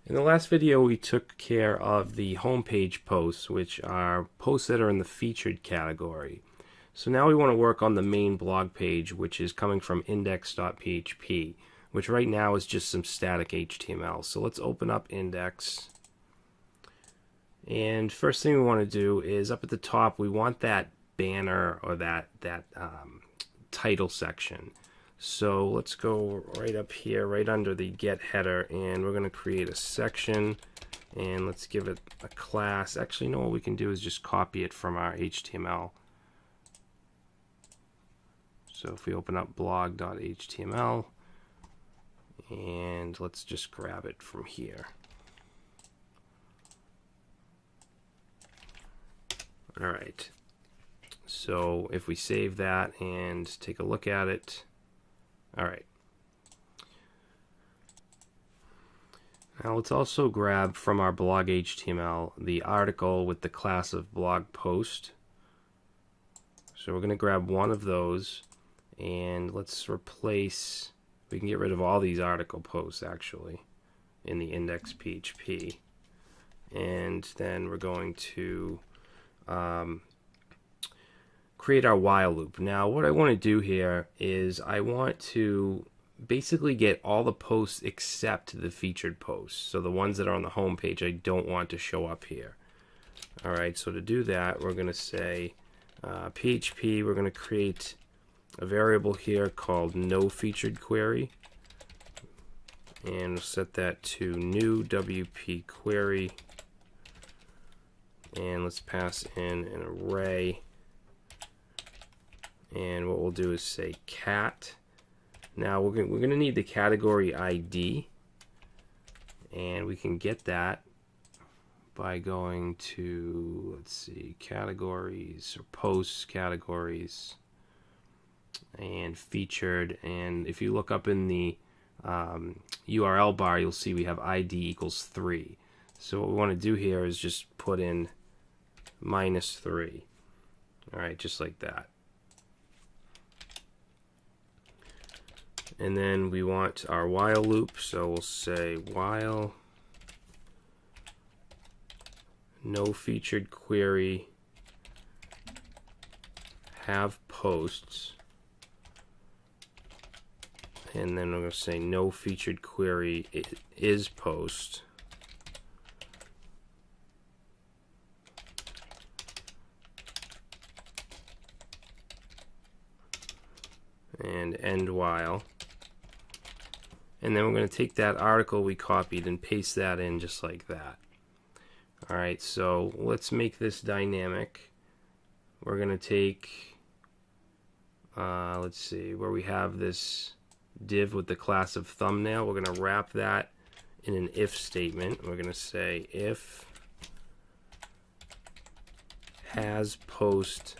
In the last video, we took care of the homepage posts, which are posts that are in the featured category. So now we want to work on the main blog page, which is coming from index.php, which right now is just some static HTML. So let's open up index. And first thing we want to do is up at the top, we want that banner or that title section. So let's go right up here, right under the get header, and we're going to create a section, and let's give it a class. Actually, what we can do is just copy it from our HTML. So if we open up blog.html, and let's just grab it from here. All right. So if we save that and take a look at it, all right. Now let's also grab from our blog HTML the article with the class of blog post. So we're going to grab one of those, and let's replace, we can get rid of all these article posts actually in the index PHP. And then we're going to create our while loop. Now what I want to do here is I want to basically get all the posts except the featured posts. So the ones that are on the home page I don't want to show up here. Alright, so to do that we're going to say PHP, we're going to create a variable here called no featured query, and we'll set that to new WP query, and let's pass in an array. And what we'll do is say cat. Now we're going to need the category ID, and we can get that by going to, let's see, categories or posts, categories, and featured. And if you look up in the URL bar, you'll see we have ID equals 3. So what we want to do here is just put in -3. All right, just like that. And then we want our while loop, so we'll say while no featured query have posts, and then we're going to say no featured query is post, and end while. And then we're going to take that article we copied and paste that in just like that. Alright, so let's make this dynamic. We're going to take, let's see, where we have this div with the class of thumbnail, we're going to wrap that in an if statement. We're going to say if has post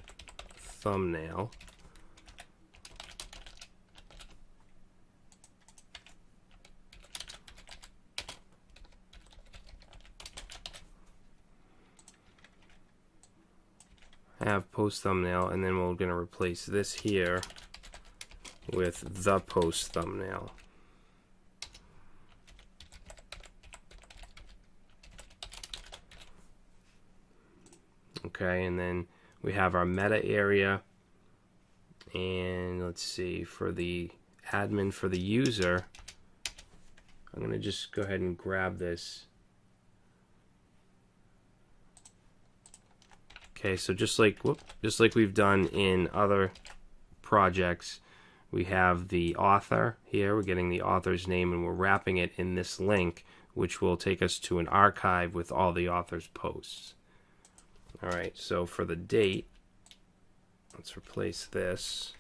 thumbnail, have post thumbnail, and then we're going to replace this here with the post thumbnail. Okay, and then we have our meta area, and let's see, for the admin, for the user, I'm going to just go ahead and grab this. Okay, so just like we've done in other projects, we have the author here. We're getting the author's name, and we're wrapping it in this link, which will take us to an archive with all the author's posts. All right, so for the date, let's replace this.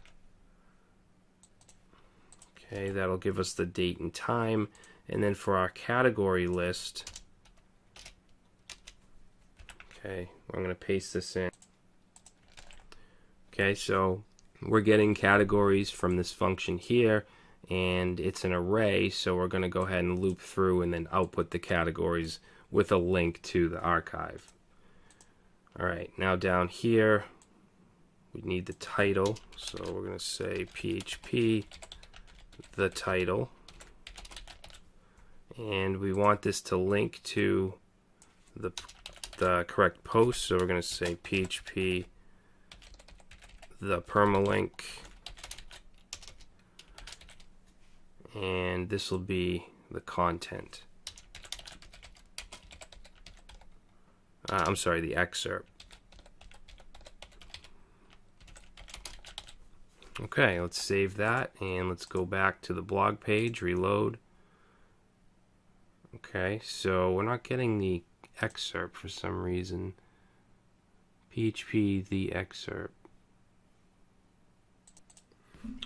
Okay, that'll give us the date and time. And then for our category list, okay, I'm going to paste this in. Okay, so we're getting categories from this function here, and it's an array, so we're going to go ahead and loop through and then output the categories with a link to the archive. Alright, now down here we need the title, so we're going to say PHP the title, and we want this to link to the correct post, so we're going to say PHP the permalink, and this will be the content. I'm sorry, the excerpt. Okay, let's save that and let's go back to the blog page, reload. Okay, so we're not getting the excerpt for some reason. PHP the excerpt.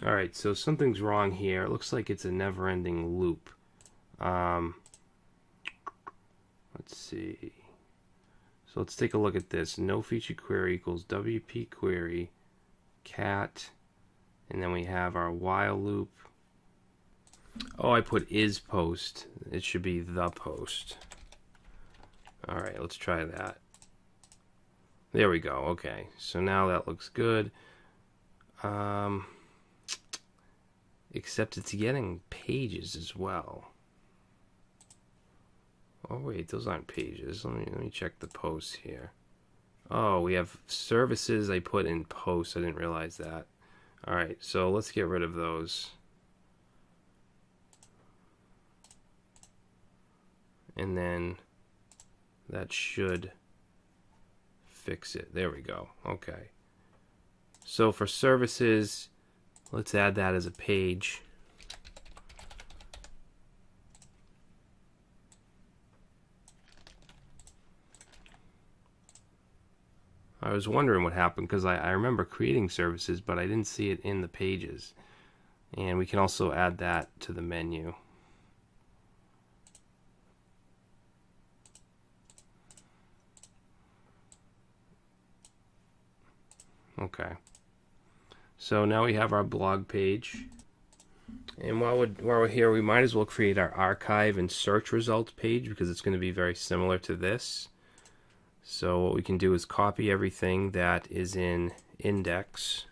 Alright, so something's wrong here. It looks like it's a never-ending loop. Let's see. So let's take a look at this. No feature query equals WP query cat, and then we have our while loop. Oh, I put is post. It should be the post. Alright, let's try that. There we go. Okay, so now that looks good. Except it's getting pages as well. Oh wait, those aren't pages. Let me check the posts here. Oh, we have services I put in posts. I didn't realize that. Alright, so let's get rid of those. And then that should fix it. There we go. Okay. So for services, let's add that as a page. I was wondering what happened because I remember creating services, but I didn't see it in the pages. And we can also add that to the menu. Okay. So now we have our blog page. And while we're here, we might as well create our archive and search results page because it's going to be very similar to this. So what we can do is copy everything that is in index.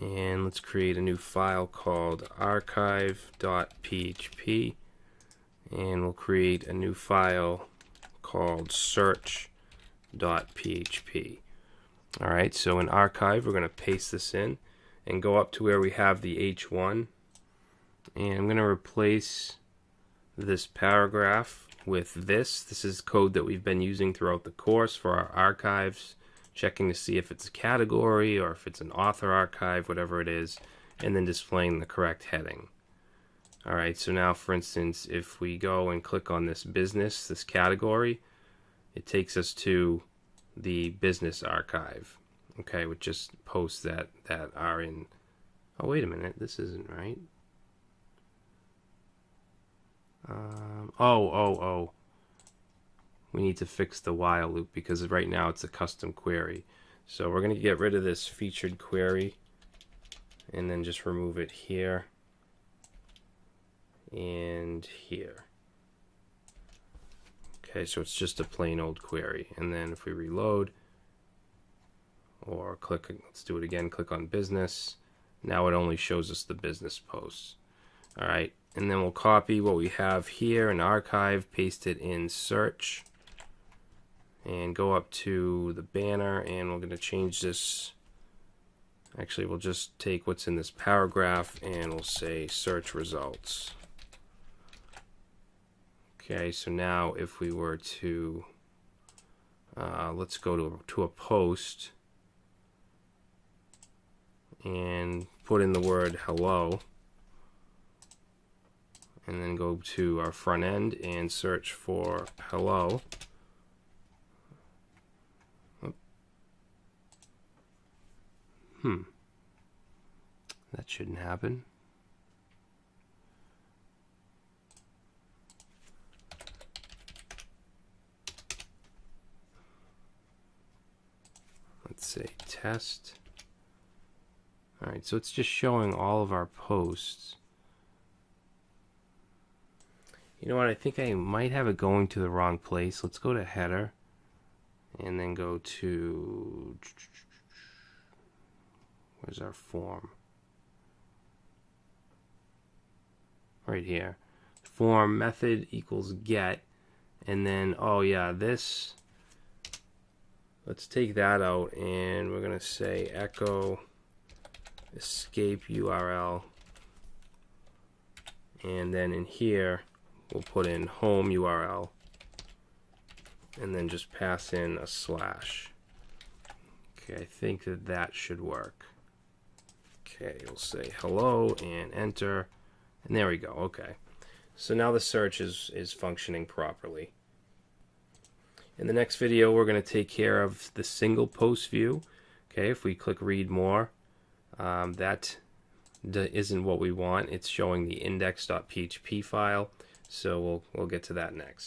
And let's create a new file called archive.php. And we'll create a new file called search.php. Alright, so in archive, we're going to paste this in and go up to where we have the H1. And I'm going to replace this paragraph with this. This is code that we've been using throughout the course for our archives, checking to see if it's a category or if it's an author archive, whatever it is, and then displaying the correct heading. Alright, so now for instance, if we go and click on this business, this category, it takes us to the business archive, okay, with just posts that are in. Oh, wait a minute, this isn't right. We need to fix the while loop because right now it's a custom query. So we're going to get rid of this featured query and then just remove it here and here. Okay, so it's just a plain old query. And then if we reload or click, let's do it again, click on business. Now it only shows us the business posts. Alright, and then we'll copy what we have here in archive, paste it in search, and go up to the banner, and we're going to change this. Actually, we'll just take what's in this paragraph and we'll say search results. Okay, so now if we were to, let's go to a post and put in the word hello, and then go to our front end and search for hello. That shouldn't happen. Let's say test. Alright, so it's just showing all of our posts. You know what, I think I might have it going to the wrong place. Let's go to header and then go to, where's our form? Right here. form method equals get, and then, oh yeah, this, let's take that out, and we're going to say echo escape URL, and then in here we'll put in home URL, and then just pass in a slash. Okay, I think that should work. Okay, we'll say hello and enter, and there we go. Okay, so now the search is functioning properly. In the next video, we're going to take care of the single post view. Okay, if we click read more, that isn't what we want. It's showing the index.php file, so we'll get to that next.